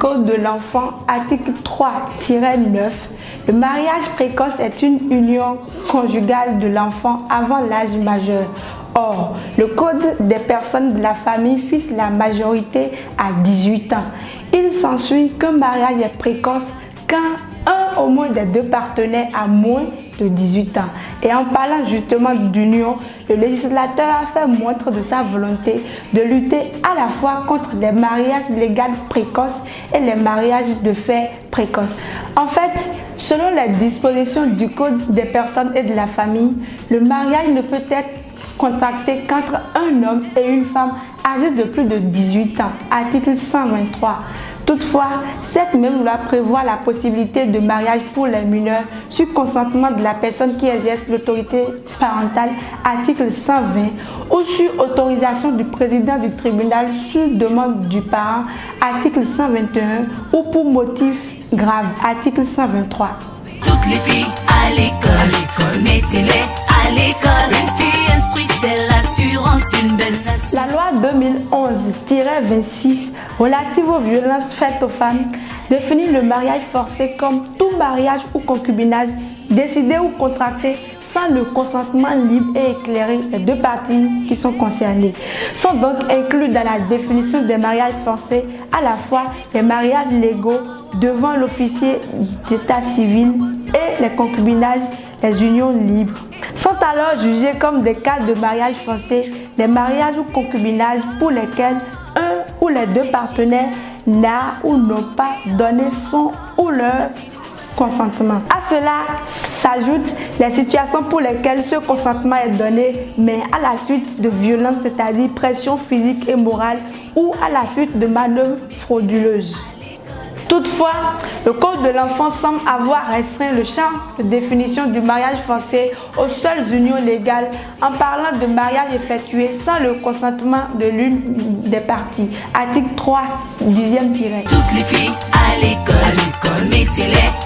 Code de l'enfant, article 3-9, le mariage précoce est une union conjugale de l'enfant avant l'âge majeur. Or, le Code des personnes de la famille fixe la majorité à 18 ans. Il s'ensuit qu'un mariage est précoce quand un au moins des deux partenaires a moins de 18 ans. Et en parlant justement d'union, le législateur a fait montre de sa volonté de lutter à la fois contre les mariages légaux précoces et les mariages de fait précoces. En fait, selon les dispositions du Code des personnes et de la famille, le mariage ne peut être contracté qu'entre un homme et une femme âgés de plus de 18 ans, article 123. Toutefois, cette même loi prévoit la possibilité de mariage pour les mineurs sur consentement de la personne qui exerce l'autorité parentale, article 120, ou sur autorisation du président du tribunal sur demande du parent, article 121, ou pour motif grave, article 123. Toutes les filles à l'école, mettez-les à l'école. Une fille instruite, c'est l'assurance d'une belle nation. La loi 2011-26 relative aux violences faites aux femmes définit le mariage forcé comme tout mariage ou concubinage décidé ou contracté sans le consentement libre et éclairé des deux parties qui sont concernées. Sont donc inclus dans la définition des mariages forcés à la fois les mariages légaux devant l'officier d'état civil et les concubinages, les unions libres. Sont alors jugés comme des cas de mariage forcé les mariages ou concubinages pour lesquels un ou les deux partenaires n'a ou n'ont pas donné son ou leur consentement. À cela s'ajoutent les situations pour lesquelles ce consentement est donné, mais à la suite de violences, c'est-à-dire pression physique et morale, ou à la suite de manœuvres frauduleuses. Toutefois, le Code de l'enfant semble avoir restreint le champ de définition du mariage forcé aux seules unions légales en parlant de mariage effectué sans le consentement de l'une des parties. Article 3, 10e tiré. Toutes les filles à l'école, mettez-les